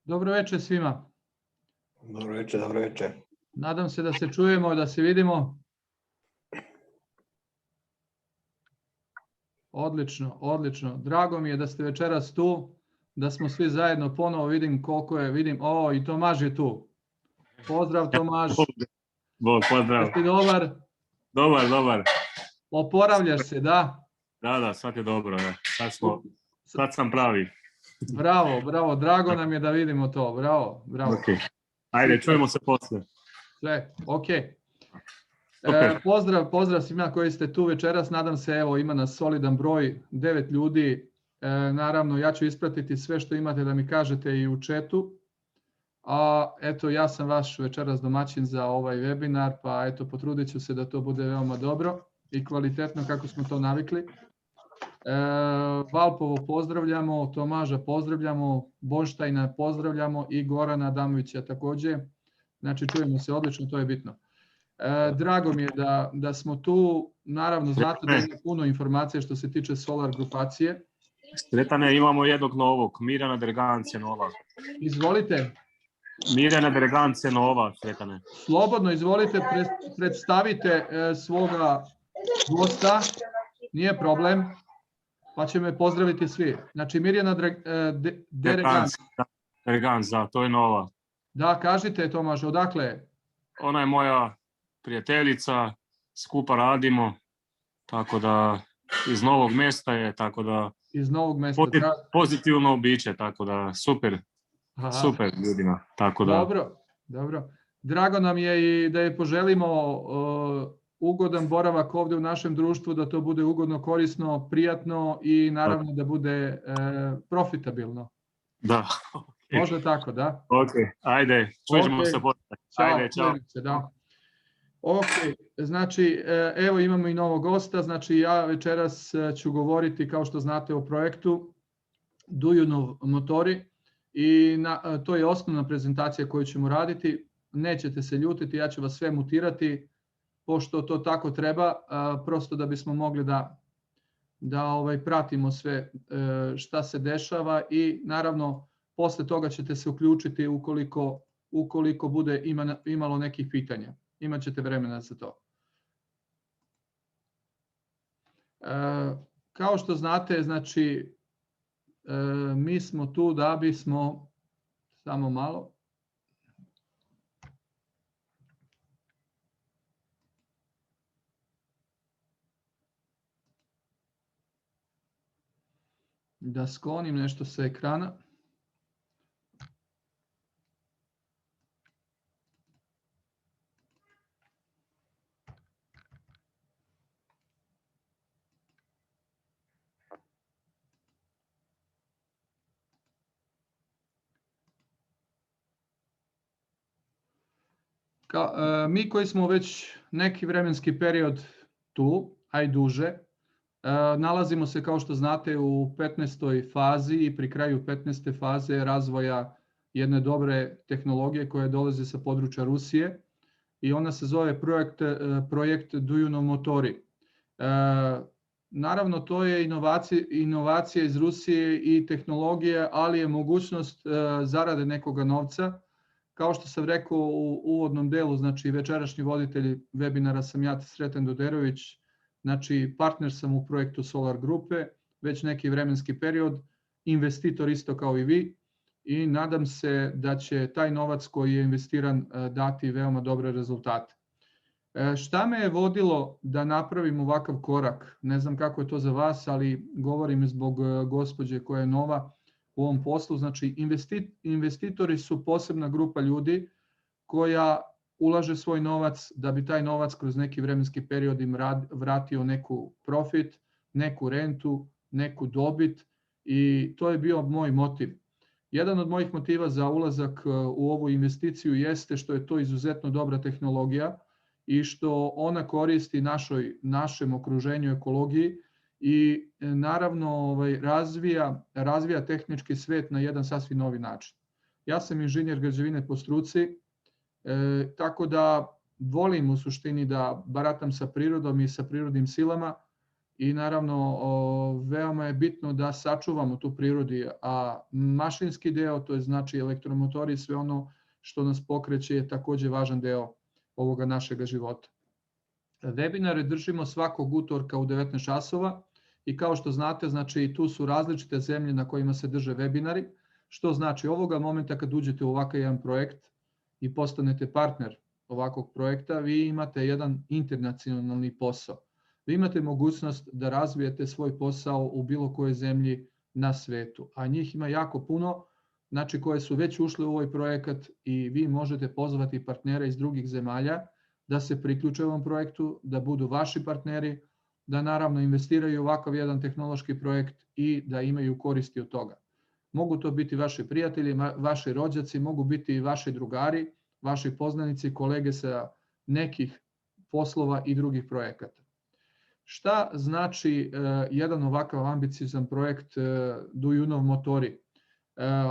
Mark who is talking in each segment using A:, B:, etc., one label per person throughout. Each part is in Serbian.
A: Dobro večer svima.
B: Dobro večer, dobro večer.
A: Nadam se da se čujemo, da se vidimo. Odlično, odlično. Drago mi je da ste večeras tu, da smo svi zajedno ponovo, vidim koliko je, i Tomaž je tu. Pozdrav Tomaž.
C: Bog, pozdrav.
A: Jesi dobar?
C: Dobar.
A: Oporavljaš se, da?
C: Da, sad je dobro. Ja. Sad sam pravi.
A: Bravo, drago nam je da vidimo to, bravo.
C: Okay. Ajde, čujemo se poslije.
A: Sve, ok.
C: Super.
A: Pozdrav svima koji ste tu večeras, nadam se, evo ima nas solidan broj, 9 ljudi. Naravno, ja ću ispratiti sve što imate da mi kažete i u chatu. A eto, ja sam vaš večeras domaćin za ovaj webinar, pa eto, potrudit ću se da to bude veoma dobro i kvalitetno kako smo to navikli. Valpovo pozdravljamo, Tomaža pozdravljamo, Boštajna pozdravljamo i Gorana Adamovića također. Znači, čujemo se odlično, to je bitno. Drago mi je da smo tu, naravno znate da ima puno informacija što se tiče Solar grupacije.
C: Sretane, imamo jednog novog, Mirjana Dergance nova.
A: Izvolite.
C: Mirjana Dergance nova, Sretane.
A: Slobodno, izvolite, predstavite svoga gosta, nije problem, pa će me pozdraviti svi. Znači, Mirjana Dergance.
C: Dergance, da, to je nova.
A: Da, kažite Tomaž, odakle je?
C: Ona je moja prijateljica, skupa radimo, tako da iz Novog Mesta je, tako da
A: iz Novog Mesta.
C: Pozitivno biće, tako da super. Aha. Super ljudima, tako da.
A: Dobro. Drago nam je i da je poželimo ugodan boravak ovdje u našem društvu, da to bude ugodno, korisno, prijatno i naravno da bude profitabilno.
C: Da.
A: Okay. Možda tako, da?
C: Ok, ajde, čujemo se poslije. Ajde, čao.
A: Da. Ok, znači evo imamo i novog gosta, znači ja večeras ću govoriti kao što znate o projektu Dujunov motori i to je osnovna prezentacija koju ćemo raditi. Nećete se ljutiti, ja ću vas sve mutirati pošto to tako treba, prosto da bismo mogli da pratimo sve šta se dešava i naravno posle toga ćete se uključiti ukoliko bude imalo nekih pitanja. Imaćete vremena za to. Kao što znate, znači, mi smo tu da bismo, samo malo, da sklonim nešto sa ekrana. Mi koji smo već neki vremenski period tu, a i duže, nalazimo se kao što znate u 15. fazi i pri kraju 15. faze razvoja jedne dobre tehnologije koja dolazi sa područja Rusije i ona se zove projekt Dujunov motori. Naravno to je inovacija iz Rusije i tehnologije, ali je mogućnost zarade nekoga novca. Kao što sam rekao u uvodnom delu, znači večerašnji voditelj webinara sam ja, Sreten Doderović, znači partner sam u projektu Solar grupe, već neki vremenski period, investitor isto kao i vi i nadam se da će taj novac koji je investiran dati veoma dobre rezultate. Šta me je vodilo da napravim ovakav korak? Ne znam kako je to za vas, ali govorim zbog gospođe koja je nova u ovom poslu. Znači, investitori su posebna grupa ljudi koja ulaže svoj novac da bi taj novac kroz neki vremenski period im vratio neku profit, neku rentu, neku dobit i to je bio moj motiv. Jedan od mojih motiva za ulazak u ovu investiciju jeste što je to izuzetno dobra tehnologija i što ona koristi našem okruženju, ekologiji i naravno razvija tehnički svet na jedan sasvim novi način. Ja sam inženjer građevine po struci, tako da volim u suštini da baratam sa prirodom i sa prirodnim silama i naravno veoma je bitno da sačuvamo tu prirodi, a mašinski deo, to je znači elektromotori, sve ono što nas pokreće je takođe važan deo ovoga našega života. Webinare držimo svakog utorka u 19 časova i kao što znate, znači tu su različite zemlje na kojima se drže webinari, što znači ovoga momenta kad uđete u ovakav jedan projekt i postanete partner ovakvog projekta, vi imate jedan internacionalni posao. Vi imate mogućnost da razvijete svoj posao u bilo kojoj zemlji na svetu, a njih ima jako puno, znači koje su već ušle u ovaj projekat i vi možete pozvati partnere iz drugih zemalja da se priključe ovom projektu, da budu vaši partneri, da naravno investiraju u ovakav jedan tehnološki projekt i da imaju koristi od toga. Mogu to biti vaši prijatelji, vaši rođaci, mogu biti i vaši drugari, vaši poznanici, kolege sa nekih poslova i drugih projekata. Šta znači jedan ovakav ambiciozan projekt Dujunov motori?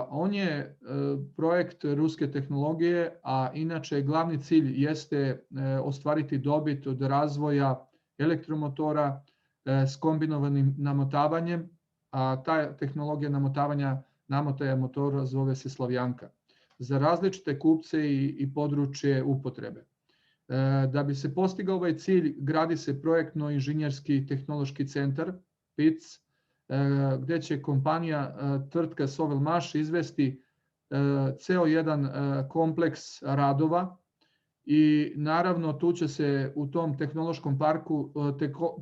A: On je projekt ruske tehnologije, a inače glavni cilj jeste ostvariti dobit od razvoja elektromotora s kombinovanim namotavanjem, a ta tehnologija namotaja motora zove se Slavjanka, za različite kupce i područje upotrebe. Da bi se postigao ovaj cilj, gradi se projektno-inženjerski tehnološki centar, PIC, gde će kompanija, tvrtka Sovelmash izvesti ceo jedan kompleks radova i naravno tu će se u tom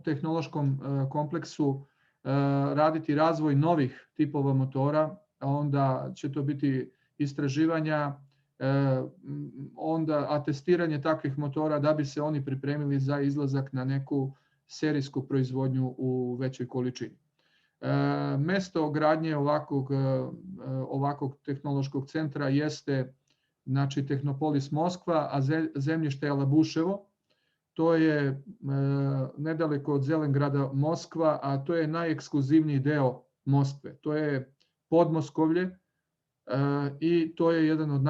A: tehnološkom kompleksu raditi razvoj novih tipova motora, onda će to biti istraživanja, onda atestiranje takvih motora da bi se oni pripremili za izlazak na neku serijsku proizvodnju u većoj količini. Mesto gradnje ovakvog tehnološkog centra jeste znači Tehnopolis Moskva, a zemljište je Labuševo. To je nedaleko od Zelengrada Moskva, a to je najekskluzivniji deo Moskve. To je Podmoskovlje i to je jedan od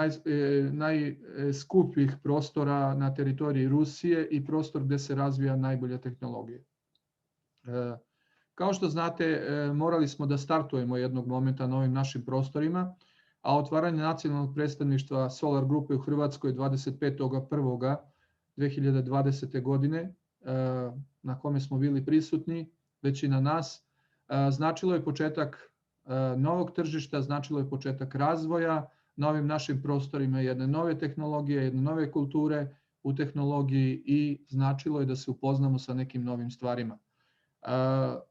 A: najskupljih prostora na teritoriji Rusije i prostor gde se razvija najbolja tehnologija. Kao što znate, morali smo da startujemo jednog momenta na ovim našim prostorima, a otvaranje nacionalnog predstavništva Solar Grupe u Hrvatskoj 25.1.2020. godine, na kome smo bili prisutni, većina nas, značilo je početak novog tržišta, značilo je početak razvoja na ovim našim prostorima, jedne nove tehnologije, jedne nove kulture u tehnologiji i značilo je da se upoznamo sa nekim novim stvarima.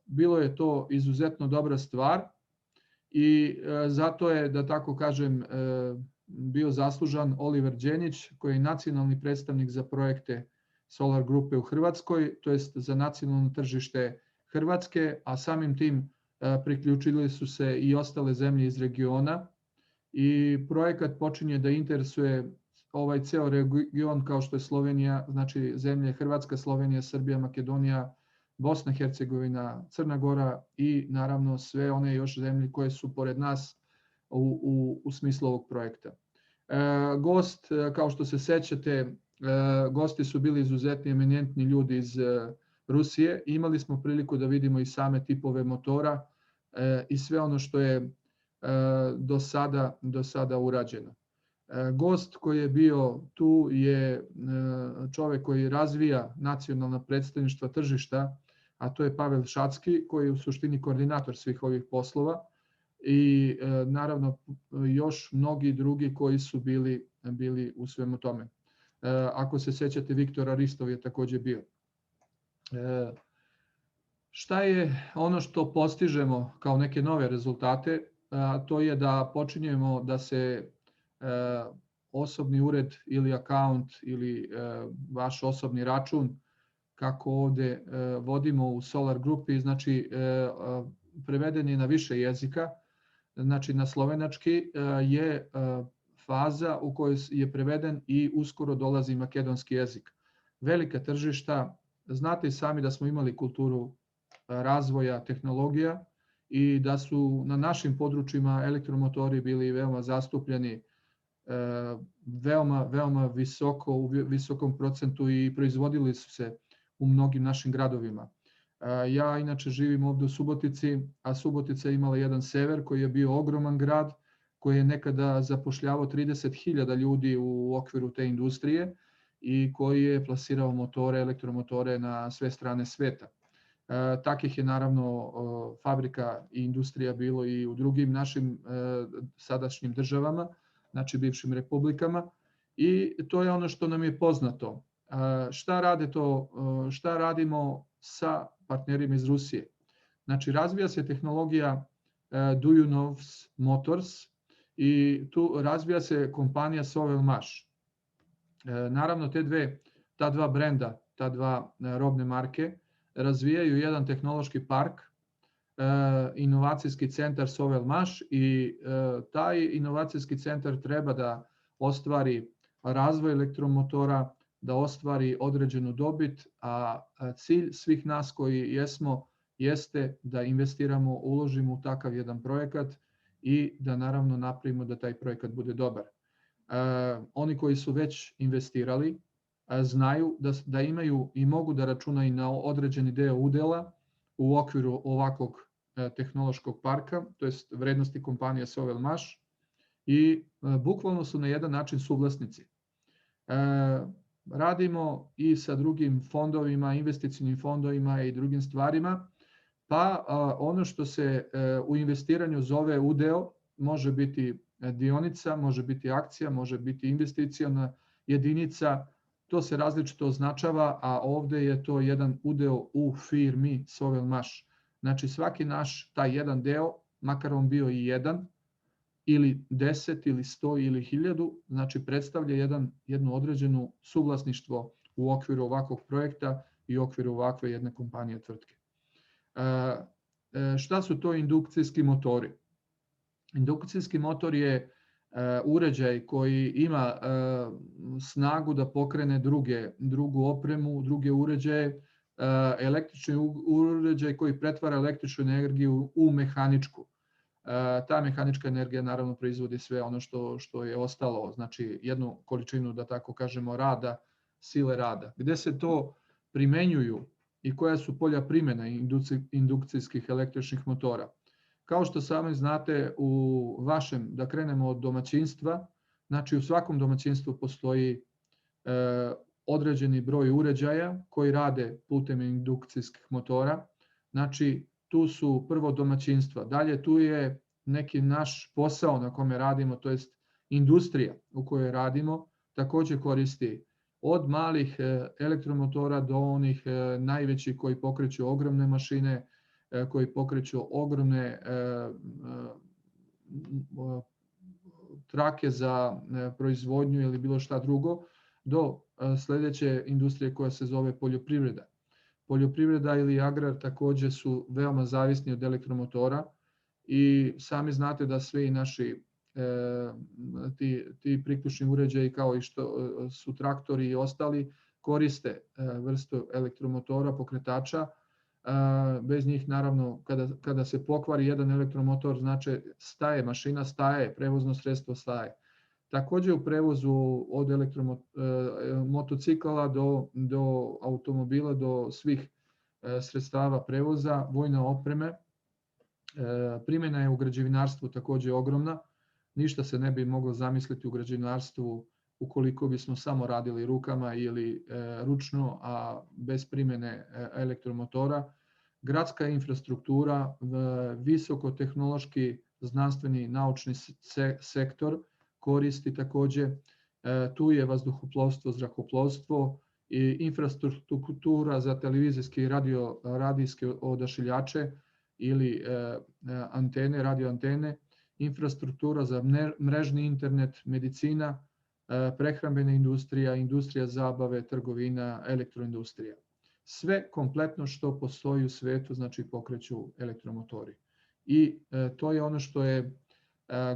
A: Bilo je to izuzetno dobra stvar i zato je, da tako kažem, bio zaslužan Oliver Đenić, koji je nacionalni predstavnik za projekte Solar Grupe u Hrvatskoj, to jest za nacionalno tržište Hrvatske, a samim tim priključili su se i ostale zemlje iz regiona i projekat počinje da interesuje ovaj ceo region kao što je Slovenija, znači zemlje Hrvatska, Slovenija, Srbija, Makedonija, Bosna, Hercegovina, Crna Gora i naravno sve one još zemlje koje su pored nas u smislu ovog projekta. Gost, kao što se sećate, gosti su bili izuzetni eminentni ljudi iz Rusije. Imali smo priliku da vidimo i same tipove motora i sve ono što je do sada urađeno. Gost koji je bio tu je čovek koji razvija nacionalna predstavništva tržišta, a to je Pavel Šacki, koji je u suštini koordinator svih ovih poslova i naravno još mnogi drugi koji su bili u svemu tome. Ako se sećate, Viktor Aristov je takođe bio. Šta je ono što postižemo kao neke nove rezultate? To je da počinjemo da se osobni ured ili akaunt ili vaš osobni račun, kako ovde vodimo u Solar Grupi, znači preveden je na više jezika, znači na slovenački je faza u kojoj je preveden i uskoro dolazi makedonski jezik. Velika tržišta, znate i sami da smo imali kulturu razvoja tehnologija i da su na našim područjima elektromotori bili veoma zastupljeni, veoma visoko, u visokom procentu i proizvodili su se u mnogim našim gradovima. Ja inače živim ovdje u Subotici, a Subotica je imala jedan sever koji je bio ogroman grad, koji je nekada zapošljavao 30.000 ljudi u okviru te industrije i koji je plasirao motore, elektromotore na sve strane sveta. Takih je naravno fabrika i industrija bilo i u drugim našim sadašnjim državama, znači bivšim republikama, i to je ono što nam je poznato. Šta radimo sa partnerima iz Rusije? Znači razvija se tehnologija Duyunov's Motors i tu razvija se kompanija Sovelmash. Naravno ta dva brenda, ta dva robne marke razvijaju jedan tehnološki park, inovacijski centar Sovelmash, i taj inovacijski centar treba da ostvari razvoj elektromotora, da ostvari određenu dobit, a cilj svih nas koji jesmo jeste da investiramo, uložimo u takav jedan projekat i da naravno napravimo da taj projekat bude dobar. Oni koji su već investirali znaju da imaju i mogu da računaju na određeni deo udela u okviru ovakvog tehnološkog parka, to jest vrednosti kompanije Sovelmash, i bukvalno su na jedan način suvlasnici. Radimo i sa drugim fondovima, investicijnim fondovima i drugim stvarima, pa ono što se u investiranju zove udeo može biti dionica, može biti akcija, može biti investiciona jedinica, to se različito označava, a ovdje je to jedan udeo u firmi Sovelmash. Znači svaki naš taj jedan deo, makar on bio i jedan, ili 10 ili 100 ili 1000, znači predstavlja jedno određeno suvlasništvo u okviru ovakvog projekta i u okviru ovakve jedne kompanije tvrtke. Šta su to indukcijski motori? Indukcijski motor je uređaj koji ima snagu da pokrene drugu opremu, druge uređaje, električni uređaj koji pretvara električnu energiju u mehaničku. Ta mehanička energija naravno proizvodi sve ono što je ostalo, znači jednu količinu, da tako kažemo, rada, sile rada. Gde se to primenjuju i koja su polja primjena indukcijskih električnih motora? Kao što sami znate, u vašem, da krenemo od domaćinstva, znači u svakom domaćinstvu postoji određeni broj uređaja koji rade putem indukcijskih motora. Znači tu su prvo domaćinstva, dalje tu je neki naš posao na kome radimo, to jest industrija u kojoj radimo, također koristi od malih elektromotora do onih najvećih koji pokreću ogromne mašine, koji pokreću ogromne trake za proizvodnju ili bilo šta drugo, do sljedeće industrije koja se zove poljoprivreda. Poljoprivreda ili agrar također su veoma zavisni od elektromotora i sami znate da svi naši ti priključni uređaji kao i što su traktori i ostali koriste vrstu elektromotora, pokretača. Bez njih naravno kada se pokvari jedan elektromotor, znači staje mašina, staje, prevozno sredstvo staje. Također u prevozu od motocikala do automobila, do svih sredstava prevoza, vojne opreme, primjena je u građevinarstvu također ogromna. Ništa se ne bi moglo zamisliti u građevinarstvu ukoliko bismo samo radili rukama ili ručno, a bez primjene elektromotora. Gradska infrastruktura, visokotehnološki znanstveni naučni sektor koristi također. Tu je vazduhoplovstvo, zrakoplovstvo i infrastruktura za televizijske i radijske odašiljače ili antene, radioantene, infrastruktura za mrežni internet, medicina, prehrambena industrija, industrija zabave, trgovina, elektroindustrija. Sve kompletno što postoji u svijetu, znači pokreću elektromotori. I to je ono što je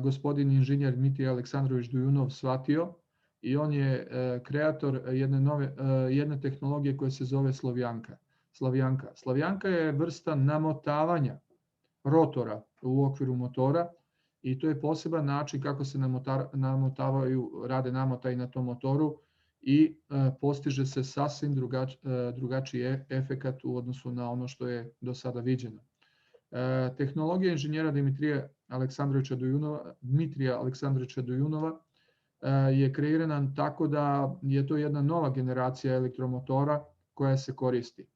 A: gospodin inženjer Dmitrij Aleksandrovič Duyunov shvatio i on je kreator jedne tehnologije koja se zove Slavjanka. Slavjanka je vrsta namotavanja rotora u okviru motora i to je poseban način kako se rade namotaj na tom motoru i postiže se sasvim drugačiji efekat u odnosu na ono što je do sada viđeno. Tehnologija inženjera Dmitrija Aleksandrovića Dujunova je kreirana tako da je to jedna nova generacija elektromotora koja se koristi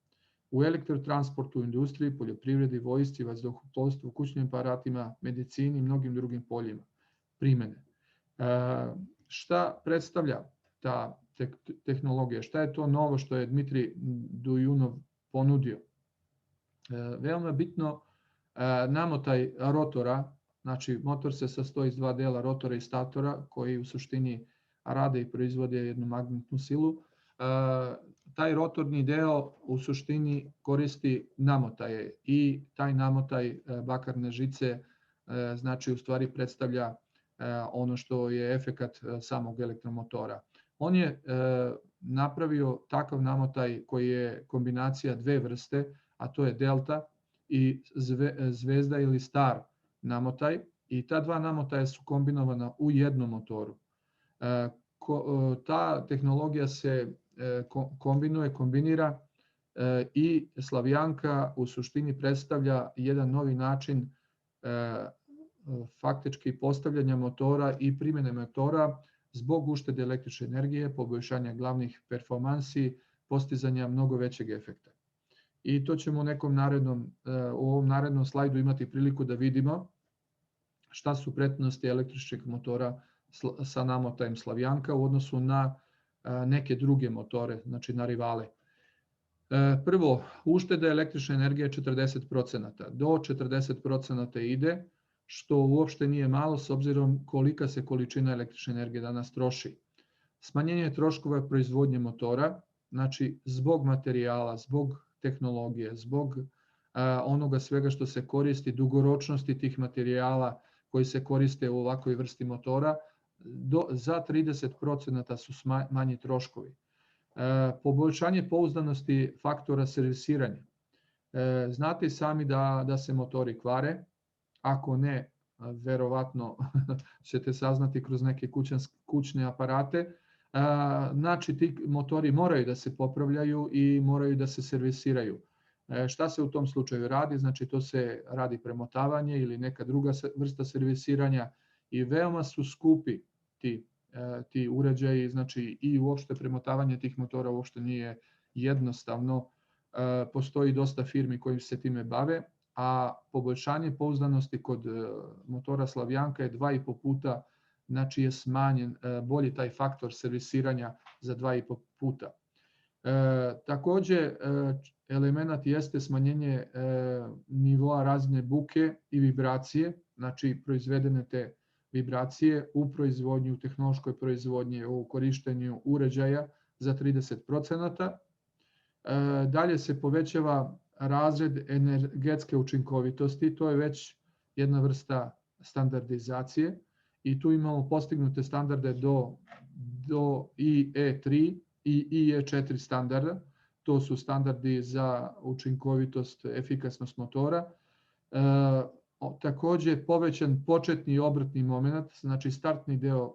A: u elektrotransportu, industriji, poljoprivredi, vojsci, vazduhoplovstvu, kućnim aparatima, medicini i mnogim drugim poljima primjene. Šta predstavlja ta tehnologija? Šta je to novo što je Dmitrij Dujunov ponudio? Veoma bitno, namotaj rotora, znači motor se sastoji iz dva dela, rotora i statora, koji u suštini rade i proizvode jednu magnetnu silu. Taj rotorni deo u suštini koristi namotaje i taj namotaj bakarne žice znači u stvari predstavlja ono što je efekat samog elektromotora. On je napravio takav namotaj koji je kombinacija dve vrste, a to je delta i zvezda ili star namotaj, i ta dva namotaja su kombinovana u jednom motoru. Ta tehnologija se kombinira i Slavjanka u suštini predstavlja jedan novi način faktički postavljanja motora i primjene motora zbog uštede električne energije, poboljšanja glavnih performansi, postizanja mnogo većeg efekta. I to ćemo u ovom narednom slajdu imati priliku da vidimo šta su prednosti električnih motora sa namotajem Slavjanka u odnosu na neke druge motore, znači na rivale. Prvo, ušteda električne energije je 40%. Do 40% ide, što uopšte nije malo s obzirom kolika se količina električne energije danas troši. Smanjenje troškova proizvodnje motora, znači zbog materijala, zbog tehnologije, zbog onoga svega što se koristi, dugoročnosti tih materijala koji se koriste u ovakvoj vrsti motora, za 30% su manji troškovi. Poboljšanje pouzdanosti faktora servisiranja. Znate sami da se motori kvare, ako ne, verovatno ćete saznati kroz neke kućne aparate. Znači ti motori moraju da se popravljaju i moraju da se servisiraju. Šta se u tom slučaju radi? Znači to se radi premotavanje ili neka druga vrsta servisiranja i veoma su skupi ti uređaji, znači i uopšte premotavanje tih motora uopšte nije jednostavno. Postoji dosta firmi koji se time bave, a poboljšanje pouzdanosti kod motora Slavjanka je 2,5 puta, znači je smanjen bolji taj faktor servisiranja za 2,5 puta. Takođe, element jeste smanjenje nivoa razine buke i vibracije, znači proizvedene te vibracije u proizvodnji, u tehnološkoj proizvodnji, u korištenju uređaja za 30%. Dalje se povećava razred energetske učinkovitosti, to je već jedna vrsta standardizacije i tu imamo postignute standarde do IE3 i IE4 standarda. To su standardi za učinkovitost, efikasnost motora. Takođe povećan početni obrtni moment, znači startni deo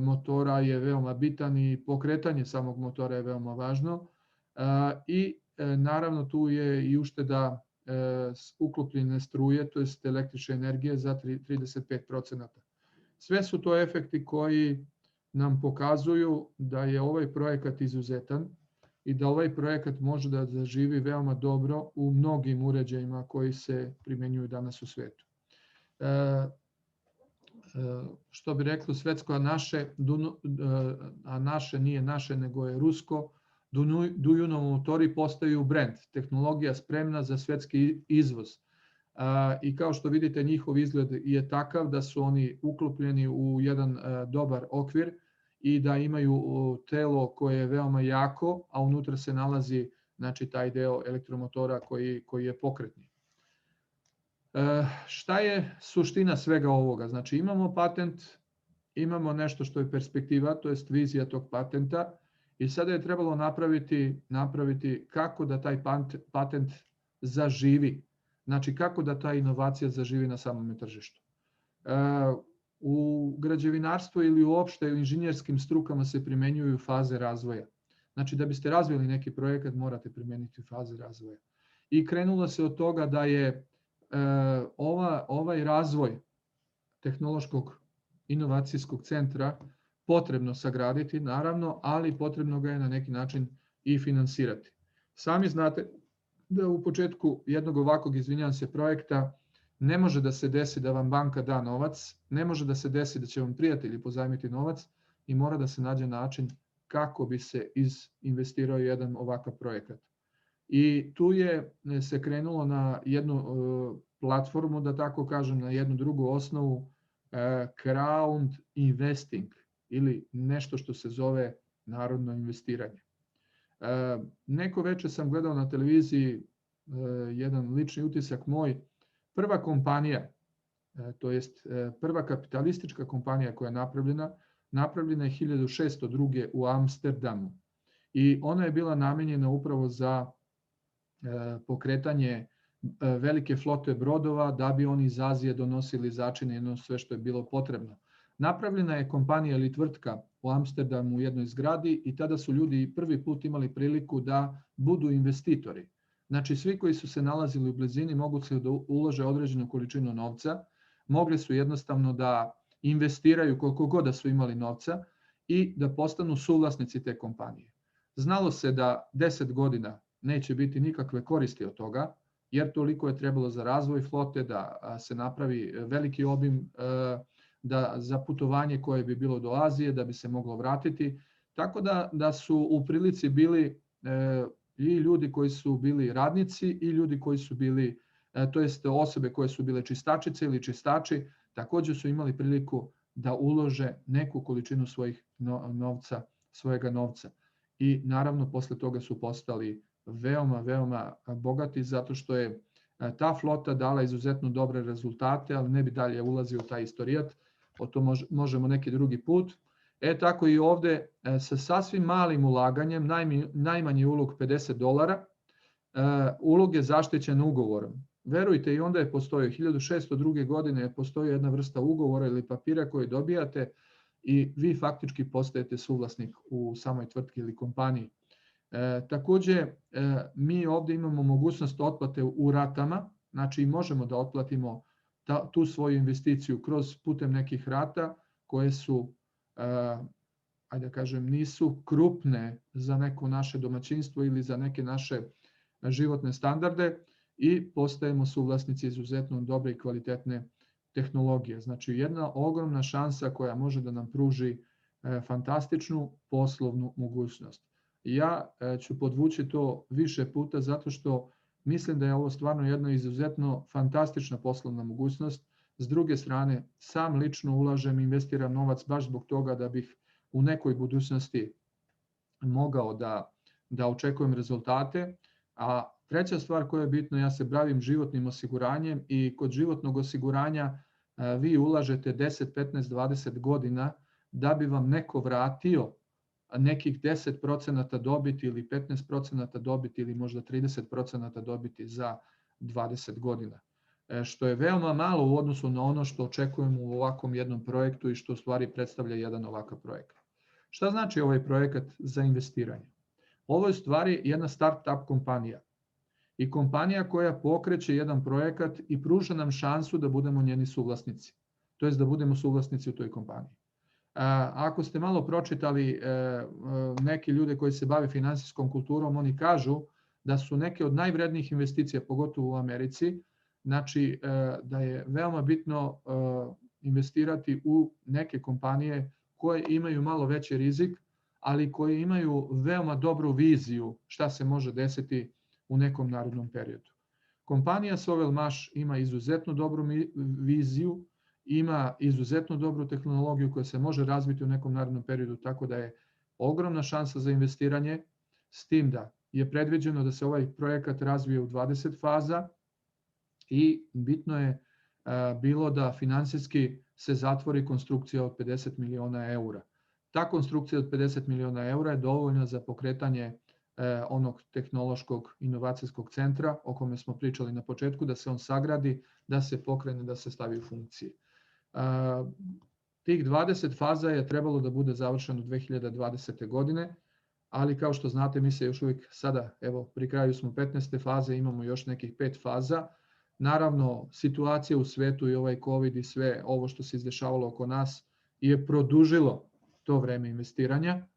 A: motora je veoma bitan i pokretanje samog motora je veoma važno. I naravno tu je i ušteda uklopljene struje, to jest električne energije za 35%. Sve su to efekti koji nam pokazuju da je ovaj projekat izuzetan i da ovaj projekat može da zaživi veoma dobro u mnogim uređajima koji se primenjuju danas u svetu. Što bi reklo svetsko, a naše nije naše nego je rusko, Dujunov motori postaju brend, tehnologija spremna za svetski izvoz. I kao što vidite, njihov izgled je takav da su oni uklopljeni u jedan dobar okvir i da imaju telo koje je veoma jako, a unutra se nalazi znači, taj deo elektromotora koji je pokretni. Šta je suština svega ovoga? Znači imamo patent, imamo nešto što je perspektiva, to je vizija tog patenta i sada je trebalo napraviti kako da taj patent zaživi. Znači kako da ta inovacija zaživi na samom tržištu. U građevinarstvu ili uopšte u inženjerskim strukama se primenjuju faze razvoja. Znači da biste razvili neki projekat morate primeniti faze razvoja. I krenulo se od toga da je ovaj razvoj tehnološkog inovacijskog centra potrebno sagraditi, naravno, ali potrebno ga je na neki način i finansirati. Sami znate da u početku jednog ovakvog, izvinjavam se, projekta ne može da se desi da vam banka da novac, ne može da se desi da će vam prijatelji pozajmiti novac i mora da se nađe način kako bi se investirao jedan ovakav projekat. I tu je se krenulo na jednu platformu, da tako kažem, na jednu drugu osnovu, crowd investing ili nešto što se zove narodno investiranje. Neko veče sam gledao na televiziji jedan lični utisak moj. Prva kompanija, to jest prva kapitalistička kompanija koja je napravljena je 1602. u Amsterdamu. I ona je bila namenjena upravo za pokretanje velike flote brodova da bi oni iz Azije donosili začine sve što je bilo potrebno. Napravljena je kompanija ili tvrtka u Amsterdamu u jednoj zgradi i tada su ljudi prvi put imali priliku da budu investitori. Znači svi koji su se nalazili u blizini mogu se da ulože određenu količinu novca, mogli su jednostavno da investiraju koliko god da su imali novca i da postanu suvlasnici te kompanije. Znalo se da 10 godina neće biti nikakve koristi od toga, jer toliko je trebalo za razvoj flote da se napravi veliki obim za putovanje koje bi bilo do Azije, da bi se moglo vratiti. Tako da su u prilici bili i ljudi koji su bili radnici i ljudi koji su bili, to jest osobe koje su bile čistačice ili čistači, također su imali priliku da ulože neku količinu svojega novca. I naravno posle toga su postali veoma bogati zato što je ta flota dala izuzetno dobre rezultate, ali ne bi dalje ulazio u taj istorijat, o to možemo neki drugi put. Tako i ovde sa sasvim malim ulaganjem, najmanji ulog $50, ulog je zaštićen ugovorom. Verujte, i onda je postojao, 1602. godine je postojao jedna vrsta ugovora ili papira koji dobijate i vi faktički postajete suvlasnik u samoj tvrtki ili kompaniji. Takođe, mi ovde imamo mogućnost otplate u ratama, znači možemo da otplatimo tu svoju investiciju kroz putem nekih rata koje su, ajde da kažem, nisu krupne za neko naše domaćinstvo ili za neke naše životne standarde i postajemo suvlasnici izuzetno dobre i kvalitetne tehnologije. Znači jedna ogromna šansa koja može da nam pruži fantastičnu poslovnu mogućnost. Ja ću podvući to više puta zato što mislim da je ovo stvarno jedna izuzetno fantastična poslovna mogućnost. S druge strane, sam lično ulažem i investiram novac baš zbog toga da bih u nekoj budućnosti mogao da očekujem rezultate. A treća stvar koja je bitna, ja se bavim životnim osiguranjem i kod životnog osiguranja vi ulažete 10, 15, 20 godina da bi vam neko vratio nekih 10% dobiti ili 15% dobiti ili možda 30% dobiti za 20 godina. Što je veoma malo u odnosu na ono što očekujemo u ovakvom jednom projektu i što u stvari predstavlja jedan ovakav projekat. Šta znači ovaj projekat za investiranje? Ovo je u stvari jedna start-up kompanija i kompanija koja pokreće jedan projekat i pruža nam šansu da budemo njeni suvlasnici, to jest da budemo suvlasnici u toj kompaniji. Ako ste malo pročitali neki ljude koji se bave finansijskom kulturom, oni kažu da su neke od najvrednijih investicija, pogotovo u Americi, znači da je veoma bitno investirati u neke kompanije koje imaju malo veći rizik, ali koje imaju veoma dobru viziju šta se može desiti u nekom narednom periodu. Kompanija Sovel Maš ima izuzetno dobru viziju, ima izuzetno dobru tehnologiju koja se može razviti u nekom narednom periodu, tako da je ogromna šansa za investiranje, s tim da je predviđeno da se ovaj projekat razvije u 20 faza i bitno je bilo da finansijski se zatvori konstrukcija od 50 miliona eura. Ta konstrukcija od 50 miliona eura je dovoljna za pokretanje onog tehnološkog inovacijskog centra o kome smo pričali na početku, da se on sagradi, da se pokrene, da se stavi u funkciji. Tih 20 faza je trebalo da bude završeno 2020. godine, ali kao što znate mi se još uvijek sada, evo pri kraju smo 15. faze, imamo još nekih 5 faza. Naravno, situacija u svetu i ovaj COVID i sve ovo što se izdešavalo oko nas je produžilo to vreme investiranja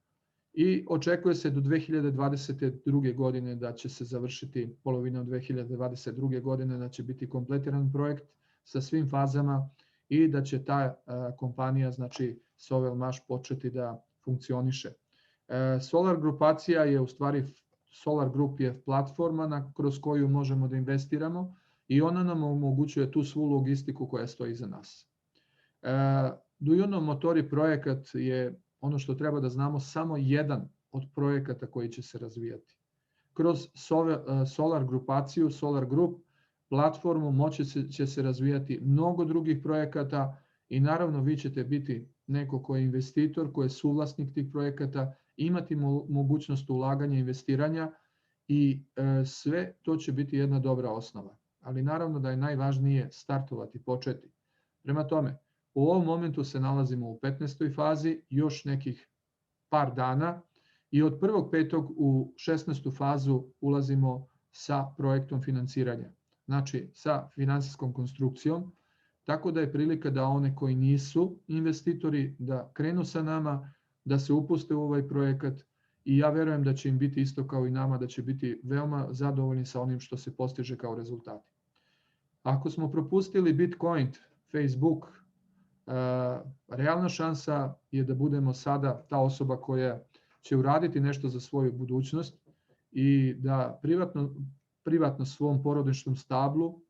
A: i očekuje se do 2022. godine da će se završiti polovinom 2022. godine, da će biti kompletiran projekt sa svim fazama i da će ta kompanija, znači Sovel Maš, početi da funkcioniše. Solar grupacija je u stvari, Solar Group je platforma kroz koju možemo da investiramo i ona nam omogućuje tu svu logistiku koja stoji iza nas. Dujuno Motori projekat je, ono što treba da znamo, samo jedan od projekata koji će se razvijati. Kroz Solar grupaciju, Solar Group platformu moći će se razvijati mnogo drugih projekata i naravno vi ćete biti neko ko je investitor, ko je suvlasnik tih projekata, imati mogućnost ulaganja i investiranja i sve to će biti jedna dobra osnova. Ali naravno da je najvažnije startovati, početi. Prema tome, u ovom momentu se nalazimo u 15. fazi, još nekih par dana i od 1.5. u 16. fazu ulazimo sa projektom financiranja. Znači sa finansijskom konstrukcijom, tako da je prilika da one koji nisu investitori da krenu sa nama, da se upuste u ovaj projekat i ja verujem da će im biti isto kao i nama, da će biti veoma zadovoljni sa onim što se postiže kao rezultati. Ako smo propustili Bitcoin, Facebook, realna šansa je da budemo sada ta osoba koja će uraditi nešto za svoju budućnost i da privatno svom porodičnom stablu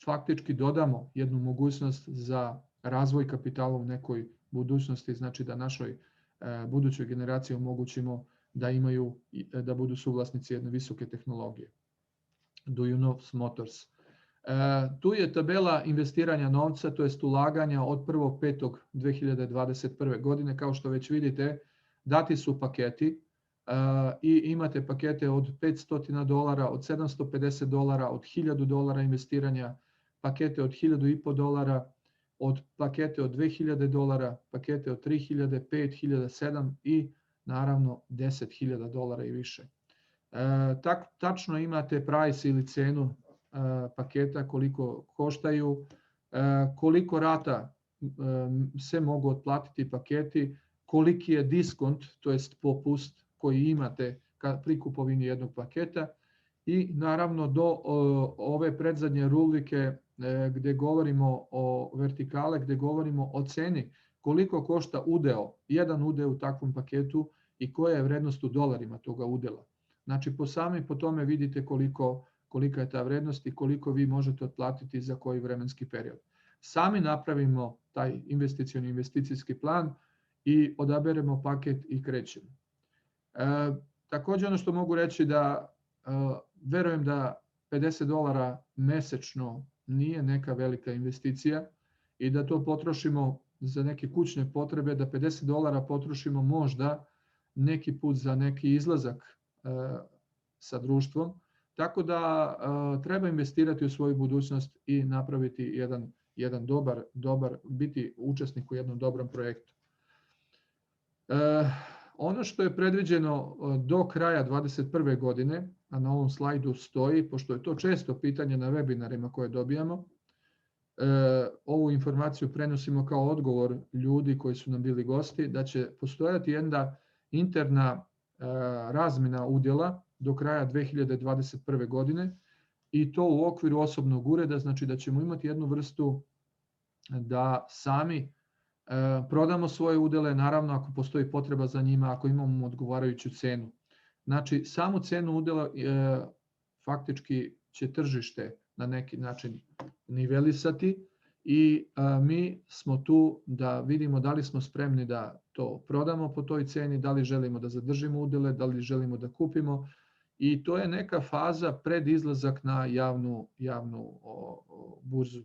A: faktički dodamo jednu mogućnost za razvoj kapitala u nekoj budućnosti, znači da našoj budućoj generaciji omogućimo da imaju, da budu suvlasnici jedne visoke tehnologije. Dujunov Motors. Tu je tabela investiranja novca, to jest ulaganja od 1.5.2021. godine. Kao što već vidite, dati su paketi i imate pakete od $500, od $750, od $1000 investiranja, pakete od $1500, od pakete od $2000, pakete od $3000, $5000, $7,000 i naravno $10,000 i više. Tačno imate price ili cenu paketa, koliko koštaju, koliko rata se mogu otplatiti paketi, koliki je diskont, to jest popust koji imate pri kupovini jednog paketa i naravno do ove predzadnje rubrike gde govorimo o vertikale, gde govorimo o ceni, koliko košta udeo, jedan udeo u takvom paketu i koja je vrednost u dolarima toga udela. Znači po tome vidite kolika je ta vrednost i koliko vi možete otplatiti za koji vremenski period. Sami napravimo taj investicijski plan i odaberemo paket i krećemo. Također ono što mogu reći da verujem da $50 mesečno nije neka velika investicija i da to potrošimo za neke kućne potrebe, da $50 potrošimo možda neki put za neki izlazak sa društvom, tako da treba investirati u svoju budućnost i napraviti jedan dobar, biti učesnik u jednom dobrom projektu. Ono što je predviđeno do kraja 2021. godine, a na ovom slajdu stoji, pošto je to često pitanje na webinarima koje dobijamo, ovu informaciju prenosimo kao odgovor ljudi koji su nam bili gosti, da će postojati jedna interna razmjena udjela do kraja 2021. godine i to u okviru osobnog ureda, znači da ćemo imati jednu vrstu da sami prodamo svoje udjele, naravno ako postoji potreba za njima, ako imamo odgovarajuću cenu. Znači samu cenu udjela faktički će tržište na neki način nivelisati i mi smo tu da vidimo da li smo spremni da to prodamo po toj ceni, da li želimo da zadržimo udjele, da li želimo da kupimo i to je neka faza pred izlazak na javnu burzu.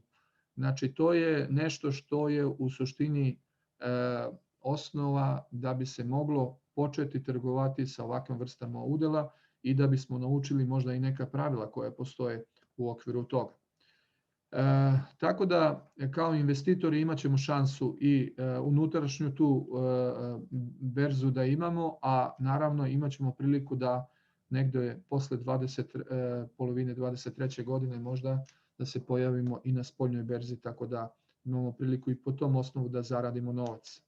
A: Znači to je nešto što je u suštini osnova da bi se moglo početi trgovati sa ovakvim vrstama udjela i da bismo naučili možda i neka pravila koja postoje u okviru toga. Tako da kao investitori imat ćemo šansu i unutrašnju tu berzu da imamo, a naravno imat ćemo priliku da negdje posle polovine 23. godine možda da se pojavimo i na spoljnoj berzi, tako da imamo priliku i po tom osnovu da zaradimo novac.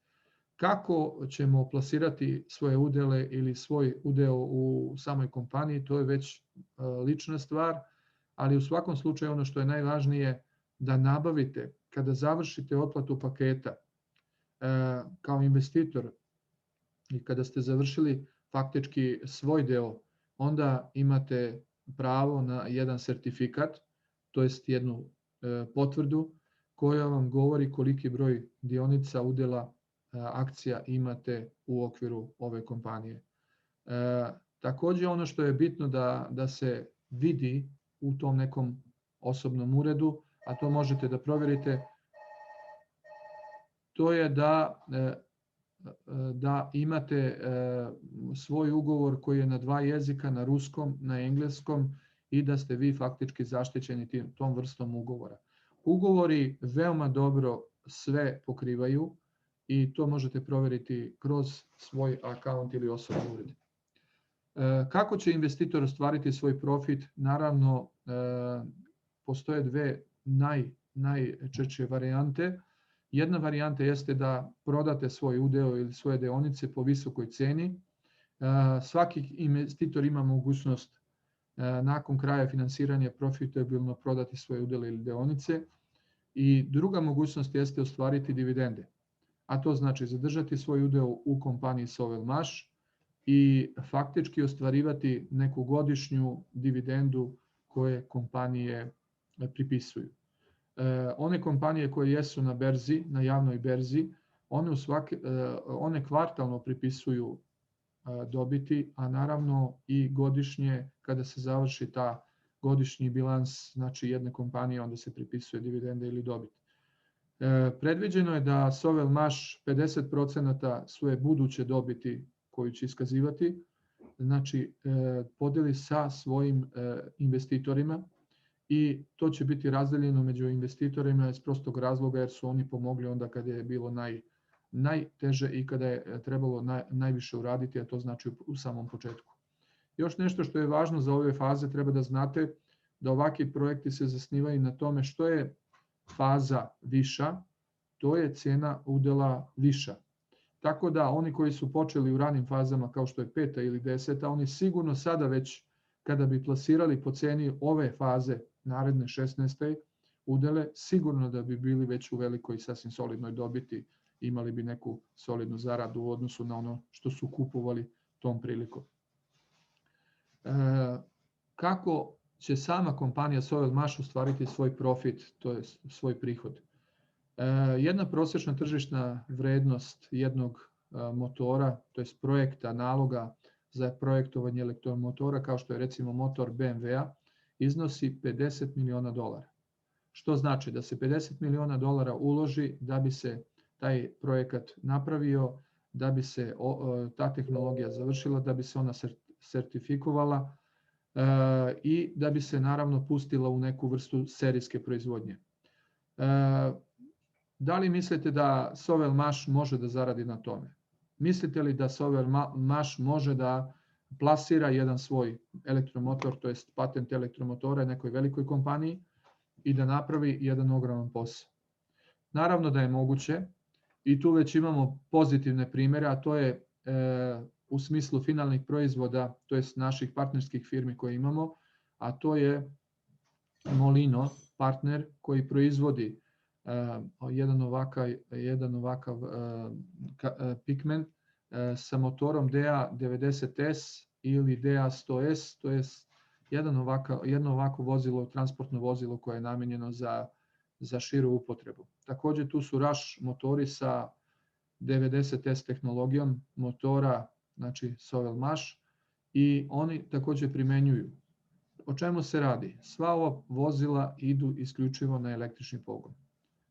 A: Kako ćemo plasirati svoje udjele ili svoj udeo u samoj kompaniji, to je već lična stvar, ali u svakom slučaju ono što je najvažnije da nabavite, kada završite otplatu paketa kao investitor i kada ste završili faktički svoj deo, onda imate pravo na jedan sertifikat, to jest jednu potvrdu koja vam govori koliki broj dionica, udjela, akcija imate u okviru ove kompanije. Također ono što je bitno da se vidi u tom nekom osobnom uredu, a to možete da provjerite, to je da imate svoj ugovor koji je na 2 jezika, na ruskom, na engleskom, i da ste vi faktički zaštićeni tom vrstom ugovora. Ugovori veoma dobro sve pokrivaju i to možete provjeriti kroz svoj akaunt ili osobni ured. Kako će investitor ostvariti svoj profit? Naravno, postoje dve najčešće varijante. Jedna varijanta jeste da prodate svoj udeo ili svoje deonice po visokoj ceni. Svaki investitor ima mogućnost nakon kraja finansiranja profitabilno prodati svoje udjele ili deonice. I druga mogućnost jeste ostvariti dividende. A to znači zadržati svoj udeo u kompaniji Sovelmash i faktički ostvarivati neku godišnju dividendu koje kompanije pripisuju. One kompanije koje jesu na berzi, na javnoj berzi, one kvartalno pripisuju dobiti, a naravno i godišnje kada se završi ta godišnji bilans, znači jedne kompanije, onda se pripisuje dividende ili dobit. Predviđeno je da Sovelmash 50% svoje buduće dobiti koju će iskazivati, znači podeli sa svojim investitorima, i to će biti razdeljeno među investitorima iz prostog razloga jer su oni pomogli onda kada je bilo najteže i kada je trebalo najviše uraditi, a to znači u samom početku. Još nešto što je važno za ove faze, treba da znate da ovakvi projekti se zasnivaju na tome što je faza viša, to je cena udjela viša. Tako da oni koji su počeli u ranim fazama kao što je 5. ili 10. oni sigurno sada već kada bi plasirali po ceni ove faze naredne 16. udjele, sigurno da bi bili već u velikoj sasvim solidnoj dobiti, imali bi neku solidnu zaradu u odnosu na ono što su kupovali tom prilikom. Kako će sama kompanija Sovelmash ostvariti svoj profit, to je svoj prihod? Jedna prosječna tržišna vrednost jednog motora, to je projekta, naloga za projektovanje elektromotora, kao što je recimo motor BMW-a, iznosi $50 miliona. Što znači da se $50 miliona uloži da bi se taj projekat napravio, da bi se ta tehnologija završila, da bi se ona sertifikovala i da bi se naravno pustila u neku vrstu serijske proizvodnje. Da li mislite da Sovelmash može da zaradi na tome? Mislite li da Sovelmash može da plasira jedan svoj elektromotor, to jest patent elektromotora nekoj velikoj kompaniji i da napravi jedan ogroman posao? Naravno da je moguće i tu već imamo pozitivne primjere, a to je u smislu finalnih proizvoda, to jest naših partnerskih firmi koje imamo, a to je Molino partner koji proizvodi jedan ovakav pigment sa motorom DA90S ili DA100S, to je jedno ovako vozilo, transportno vozilo koje je namijenjeno za širu upotrebu. Također tu su Rush motori sa 90S tehnologijom motora, znači Sovelmash, i oni također primjenjuju. O čemu se radi? Sva ova vozila idu isključivo na električni pogon.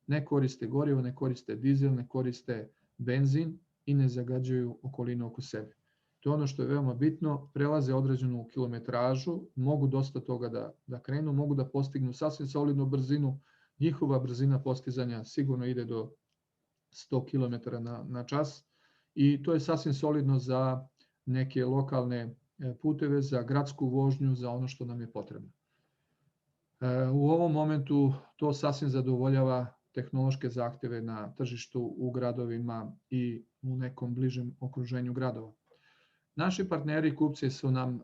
A: Ne koriste gorivo, ne koriste dizel, ne koriste benzin i ne zagađuju okolinu oko sebe. To je ono što je veoma bitno, prelaze određenu kilometražu, mogu dosta toga da krenu, mogu da postignu sasvim solidnu brzinu njihova brzina postizanja sigurno ide do 100 km na čas i to je sasvim solidno za neke lokalne puteve, za gradsku vožnju, za ono što nam je potrebno. U ovom momentu to sasvim zadovoljava tehnološke zahtjeve na tržištu u gradovima i u nekom bližem okruženju gradova. Naši partneri i kupci su nam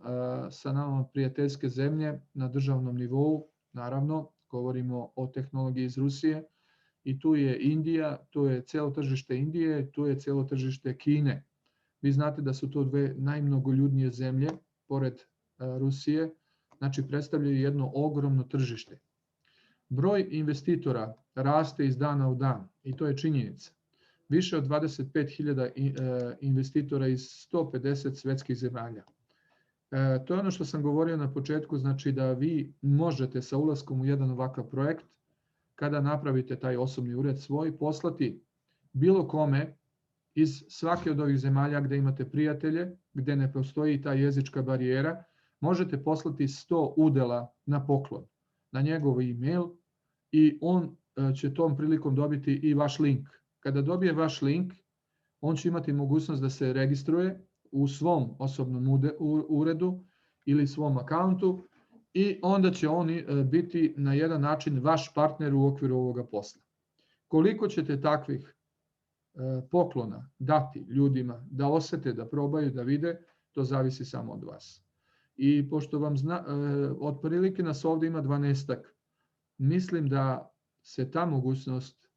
A: sa nama prijateljske zemlje na državnom nivou, naravno, govorimo o tehnologiji iz Rusije i tu je Indija, tu je cijelo tržište Indije, tu je cijelo tržište Kine. Vi znate da su to dve najmnogoljudnije zemlje, pored Rusije, znači predstavljaju jedno ogromno tržište. Broj investitora raste iz dana u dan i to je činjenica. Više od 25.000 investitora iz 150 svetskih zemalja. To je ono što sam govorio na početku, znači da vi možete sa ulaskom u jedan ovakav projekt, kada napravite taj osobni ured svoj, poslati bilo kome iz svake od ovih zemalja gdje imate prijatelje, gdje ne postoji ta jezička barijera, možete poslati 100 udela na poklon, na njegov e-mail i on će tom prilikom dobiti i vaš link. Kada dobije vaš link, on će imati mogućnost da se registruje u svom osobnom uredu ili svom akauntu i onda će oni biti na jedan način vaš partner u okviru ovoga posla. Koliko ćete takvih poklona dati ljudima da osjete, da probaju, da vide, to zavisi samo od vas. I pošto vam otprilike nas ovdje ima 12-ak, mislim da se ta mogućnost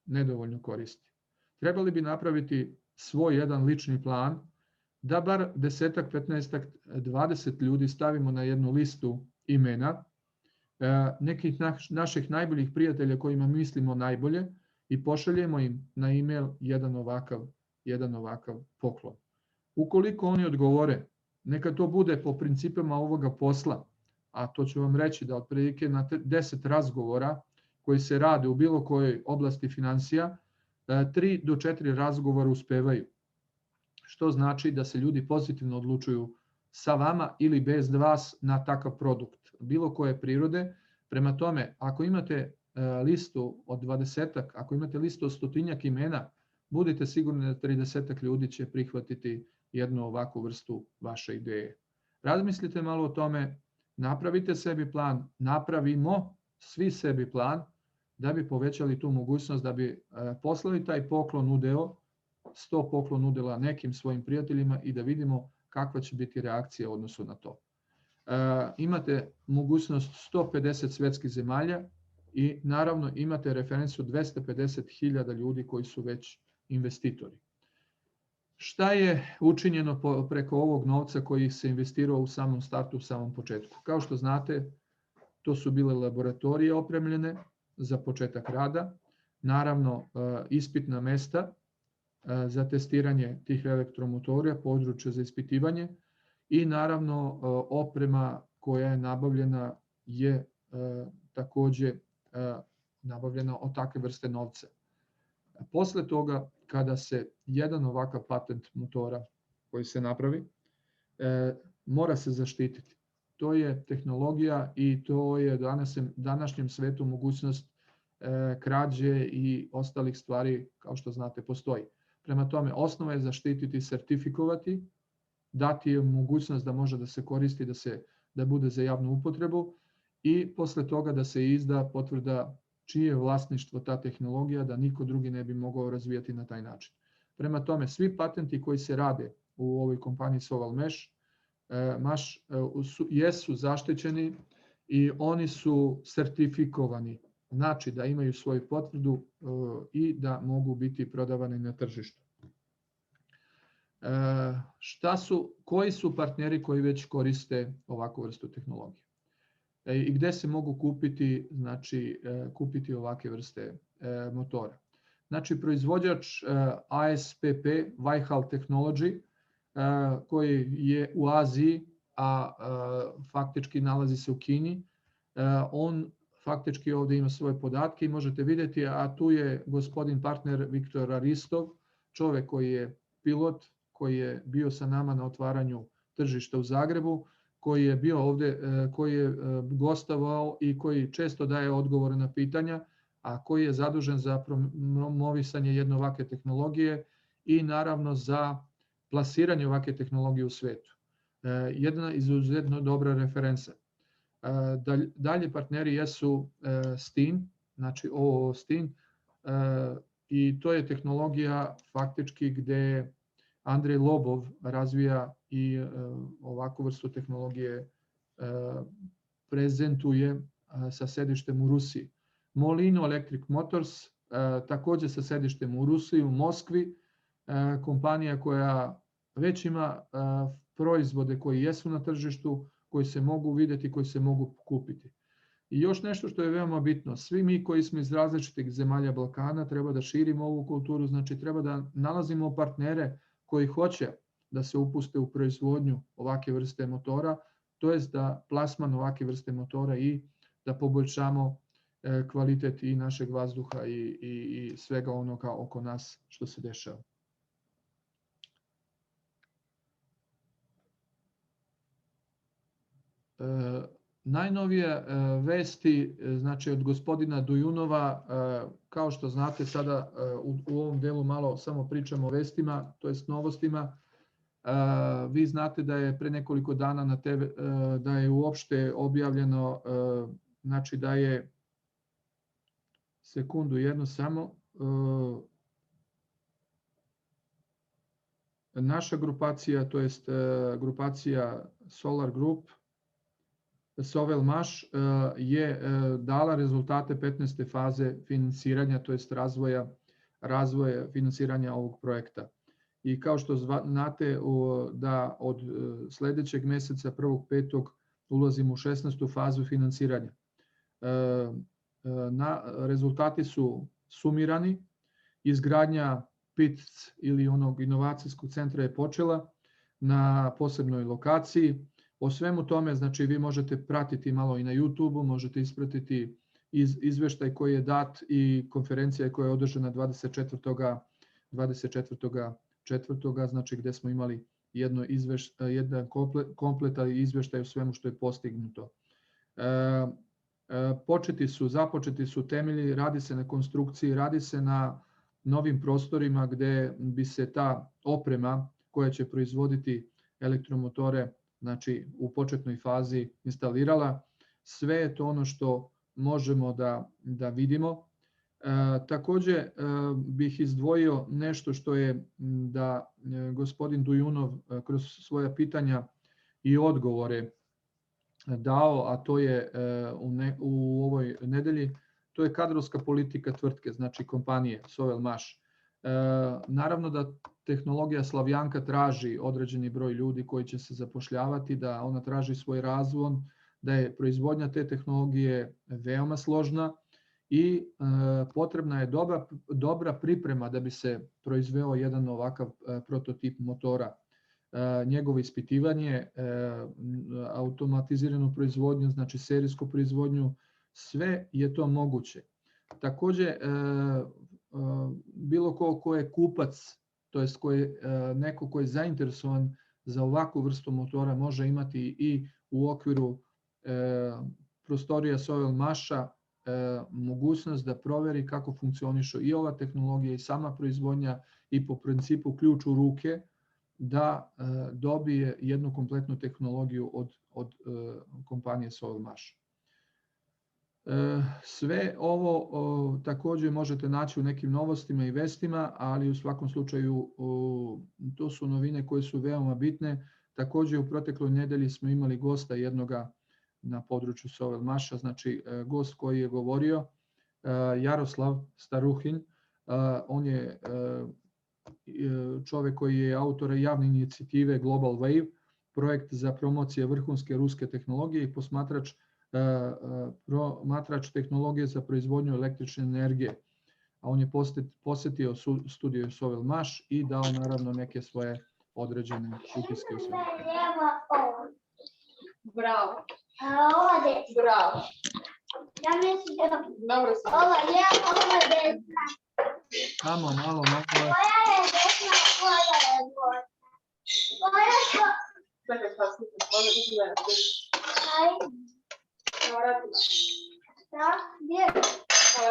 A: nedovoljno koristi. Trebali bi napraviti svoj jedan lični plan, da bar 10-ak, 15-ak, 20 ljudi stavimo na jednu listu imena, nekih naših najboljih prijatelja kojima mislimo najbolje i pošaljemo im na e-mail jedan ovakav poklon. Ukoliko oni odgovore, neka to bude po principima ovoga posla, a to ću vam reći da otprilike na 10 razgovora koji se rade u bilo kojoj oblasti financija, 3 do 4 razgovora uspevaju. Što znači da se ljudi pozitivno odlučuju sa vama ili bez vas na takav produkt, bilo koje prirode. Prema tome, ako imate listu od 20-ak, ako imate listu od 100-tinjak imena, budite sigurni da 30-ak ljudi će prihvatiti jednu ovakvu vrstu vaše ideje. Razmislite malo o tome, napravite sebi plan, napravimo svi sebi plan da bi povećali tu mogućnost, da bi poslali taj poklon udeo, 100 poklon udela nekim svojim prijateljima i da vidimo kakva će biti reakcija u odnosu na to. Imate mogućnost 150 svetskih zemalja i naravno imate referencu 250.000 ljudi koji su već investitori. Šta je učinjeno preko ovog novca koji se investirao u samom startu, u samom početku? Kao što znate, to su bile laboratorije opremljene za početak rada, naravno ispitna mesta za testiranje tih elektromotora, područja za ispitivanje i naravno oprema koja je nabavljena je također nabavljena od takve vrste novca. Posle toga, kada se jedan ovakav patent motora koji se napravi, mora se zaštititi. To je tehnologija i to je današnjem svetu mogućnost krađe i ostalih stvari, kao što znate, postoji. Prema tome, osnova je zaštititi, sertifikovati, dati je mogućnost da može da se koristi, da bude za javnu upotrebu i posle toga da se izda potvrda čije je vlasništvo ta tehnologija, da niko drugi ne bi mogao razvijati na taj način. Prema tome, svi patenti koji se rade u ovoj kompaniji Soval Mesh jesu zaštićeni i oni su sertifikovani, znači da imaju svoju potvrdu i da mogu biti prodavani na tržištu. Koji su partneri koji već koriste ovakvu vrstu tehnologije? I gdje se mogu kupiti ovakve vrste motora? Znači, proizvođač ASPP, Vaihal Technology, koji je u Aziji, a faktički nalazi se u Kini, on faktički ovdje ima svoje podatke i možete vidjeti, a tu je gospodin partner Viktor Aristov, čovjek koji je pilot, koji je bio sa nama na otvaranju tržišta u Zagrebu, koji je bio ovdje, koji je gostovao i koji često daje odgovore na pitanja, a koji je zadužen za promovisanje jedne ovakve tehnologije i naravno za plasiranje ovakve tehnologije u svetu. Jedna izuzetno dobra referenca. Dalje partneri jesu STEAM, znači OO STEAM, i to je tehnologija faktički gde Andrej Lobov razvija i ovakvu vrstu tehnologije prezentuje sa sedištem u Rusiji. Molino Electric Motors, takođe sa sedištem u Rusiji, u Moskvi, kompanija koja već ima proizvode koji jesu na tržištu, koji se mogu vidjeti, koji se mogu kupiti. I još nešto što je veoma bitno, svi mi koji smo iz različitih zemalja Balkana treba da širimo ovu kulturu, znači treba da nalazimo partnere koji hoće da se upuste u proizvodnju ovakve vrste motora, to jest da plasman ovakve vrste motora i da poboljšamo kvalitet i našeg vazduha i svega onoga oko nas što se dešava. Najnovije vesti, znači od gospodina Dujunova, kao što znate sada u ovom delu malo samo pričamo o vestima, to jest novostima. Vi znate da je pre nekoliko dana na TV, da je uopšte objavljeno, znači da je, sekundu jedno samo, naša grupacija, to jest grupacija Solar Group, Sovel Maš je dala rezultate 15. faze finansiranja, to jest razvoja finansiranja ovog projekta. I kao što znate da od sledećeg meseca 1.5. ulazimo u 16. fazu finansiranja. Rezultati su sumirani, izgradnja PITC ili onog inovacijskog centra je počela na posebnoj lokaciji. O svemu tome, znači vi možete pratiti malo i na YouTube-u, možete ispratiti izveštaj koji je dat i konferencija koja je održana 24. znači gde smo imali jedan kompletan izveštaj o svemu što je postignuto. Započeti su temelji, radi se na konstrukciji, radi se na novim prostorima gde bi se ta oprema koja će proizvoditi elektromotore, znači u početnoj fazi instalirala. Sve je to ono što možemo da vidimo. Takođe bih izdvojio nešto što je da gospodin Dujunov kroz svoja pitanja i odgovore dao, a to je u ovoj nedelji, to je kadrovska politika tvrtke, znači kompanije Sovel Maš. Naravno da tehnologija Slavjanka traži određeni broj ljudi koji će se zapošljavati, da ona traži svoj razvon, da je proizvodnja te tehnologije veoma složna i potrebna je dobra priprema da bi se proizveo jedan ovakav prototip motora. Njegovo ispitivanje, automatiziranu proizvodnju, znači serijsku proizvodnju, sve je to moguće. Takođe, bilo ko je kupac, to jest neko ko je zainteresovan za ovakvu vrstu motora može imati i u okviru prostorija Sovel Maša mogućnost da proveri kako funkcioniše i ova tehnologija i sama proizvodnja i po principu ključ u ruke da dobije jednu kompletnu tehnologiju od kompanije Sovel Maš. Sve ovo takođe možete naći u nekim novostima i vestima, ali u svakom slučaju to su novine koje su veoma bitne. Takođe u protekloj nedelji smo imali gosta jednoga na području Sovel Maša, znači gost koji je govorio, Jaroslav Staruhin, on je čovek koji je autor javne inicijative Global Wave, projekt za promocije vrhunske ruske tehnologije i promatrač tehnologije za proizvodnju električne energije. A on je posetio studiju Sovel Maš i dao naravno neke svoje određene utiske u svemu.
D: Bravo. Bravo.
E: Ja mislim da
D: Dobro sam.
E: ova je desna.
A: Samo malo.
E: Koja je desna, koja je gornja. Koja što...
D: Čekaj, šta slušam, možda ti gledati.
E: Aj,
D: Evo, radi.
E: šta? Gdje?
D: Evo,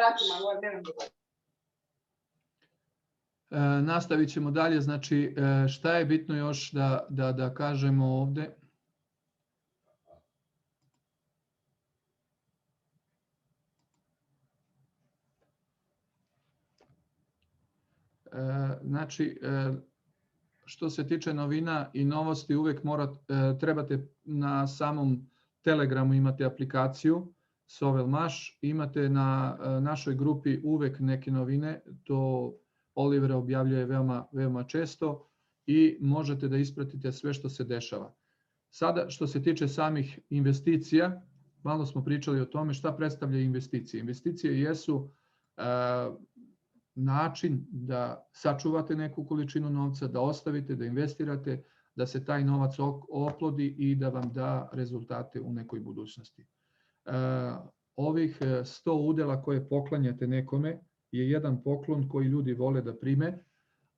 A: Nastavit ćemo dalje, znači šta je bitno još da kažemo ovde. Znači, što se tiče novina i novosti, uvek trebate na samom Telegramu imate aplikaciju Sovel Maš, imate na našoj grupi uvek neke novine, to Oliver objavljuje veoma često i možete da ispratite sve što se dešava. Sada, što se tiče samih investicija, malo smo pričali o tome šta predstavlja investicije. Investicije jesu način da sačuvate neku količinu novca, da ostavite, da investirate, da se taj novac oplodi i da vam da rezultate u nekoj budućnosti. Ovih 100 udela koje poklanjate nekome je jedan poklon koji ljudi vole da prime,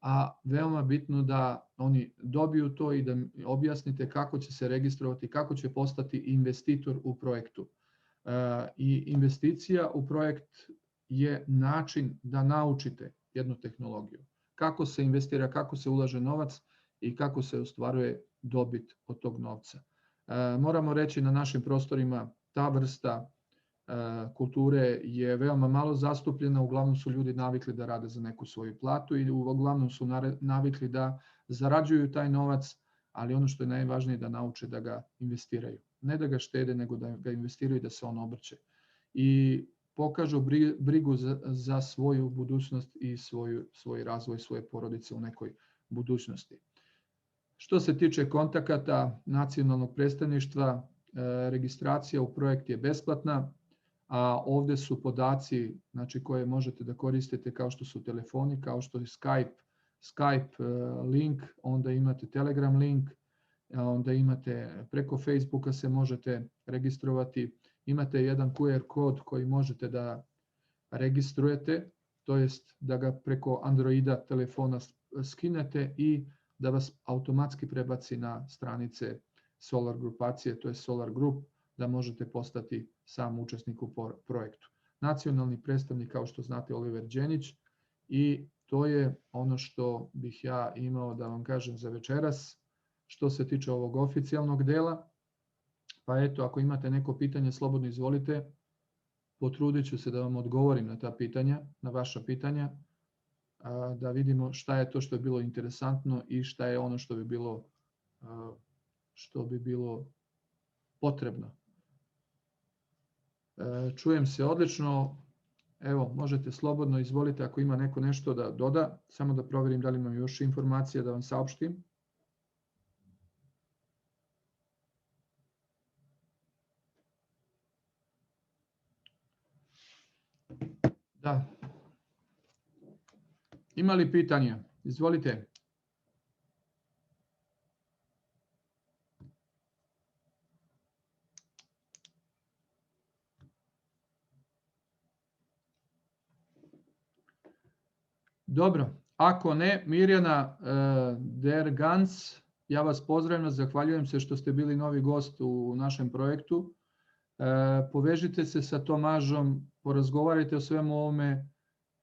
A: a veoma bitno da oni dobiju to i da objasnite kako će se registrovati, kako će postati investitor u projektu. I investicija u projekt je način da naučite jednu tehnologiju. Kako se investira, kako se ulaže novac i kako se ostvaruje dobit od tog novca. Moramo reći na našim prostorima ta vrsta kulture je veoma malo zastupljena, uglavnom su ljudi navikli da rade za neku svoju platu i uglavnom su navikli da zarađuju taj novac, ali ono što je najvažnije da nauče da ga investiraju. Ne da ga štede, nego da ga investiraju i da se on obrće. I pokažu brigu za svoju budućnost i svoj razvoj svoje porodice u nekoj budućnosti. Što se tiče kontakata nacionalnog predstavništva, registracija u projekt je besplatna, a ovde su podaci koje možete da koristite kao što su telefoni, kao što je Skype link, onda imate Telegram link, onda imate preko Facebooka se možete registrovati, imate jedan QR kod koji možete da registrujete, to jest da ga preko Androida telefona skinete i da vas automatski prebaci na stranice Solar grupacije, to je Solar Group, da možete postati sam učesnik u projektu. Nacionalni predstavnik, kao što znate, Oliver Đenić, i to je ono što bih ja imao da vam kažem za večeras. Što se tiče ovog oficijalnog dela, pa eto, ako imate neko pitanje, slobodno izvolite, potrudit ću se da vam odgovorim na ta pitanja, na vaša pitanja, da vidimo šta je to što je bilo interesantno i šta je ono što bi bilo potrebno. Čujem se odlično, evo, možete slobodno, izvolite ako ima neko nešto da doda, samo da proverim da li imam još informacija da vam saopštim. Da. Ima li pitanja? Izvolite. Dobro, ako ne, Mirjana Dergans, ja vas pozdravljam, zahvaljujem se što ste bili novi gost u našem projektu. Povežite se sa Tomažom, porazgovarajte o svemu ovome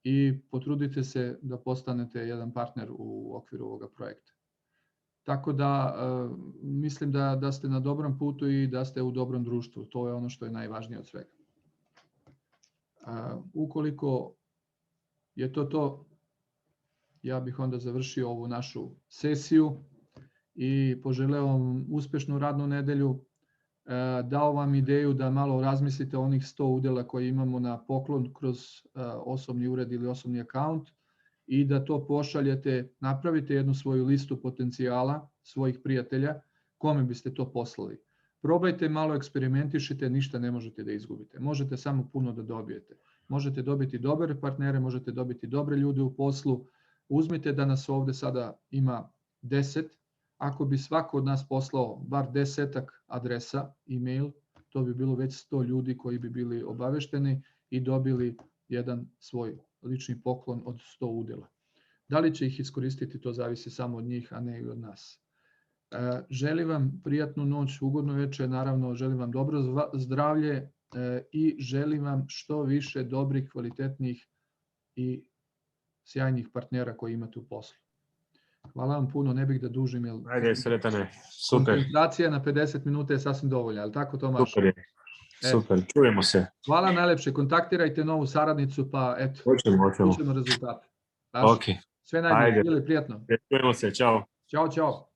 A: i potrudite se da postanete jedan partner u okviru ovoga projekta. Tako da mislim da ste na dobrom putu i da ste u dobrom društvu, to je ono što je najvažnije od svega. Ukoliko je to, ja bih onda završio ovu našu sesiju i poželeo vam uspešnu radnu nedelju, dao vam ideju da malo razmislite o onih 100 udela koje imamo na poklon kroz osobni ured ili osobni akaunt i da to pošaljete, napravite jednu svoju listu potencijala svojih prijatelja, kome biste to poslali. Probajte, malo eksperimentišite, ništa ne možete da izgubite. Možete samo puno da dobijete. Možete dobiti dobre partnere, možete dobiti dobre ljude u poslu. Uzmite da nas ovde sada ima 10. Ako bi svako od nas poslao bar 10 adresa, e-mail, to bi bilo već 100 ljudi koji bi bili obavešteni i dobili jedan svoj lični poklon od 100 udela. Da li će ih iskoristiti, to zavisi samo od njih, a ne i od nas. Želim vam prijatnu noć, ugodno večer, naravno želim vam dobro zdravlje i želim vam što više dobrih, kvalitetnih i sjajnih partnera koji imate u poslu. Hvala vam puno, ne bih da dužim.
C: Ajde, Sretane, super.
A: Koncentracija na 50 minuta je sasvim dovoljna, ali tako Tomaš?
C: Super je, super, čujemo se.
A: Hvala najlepše, kontaktirajte novu saradnicu, pa eto,
C: Hoćemo.
A: čujemo rezultate.
C: Ok,
A: Sve najbolje,
C: ajde.
A: bilo je prijatno.
C: Čujemo se, čao.
A: Ćao, čao.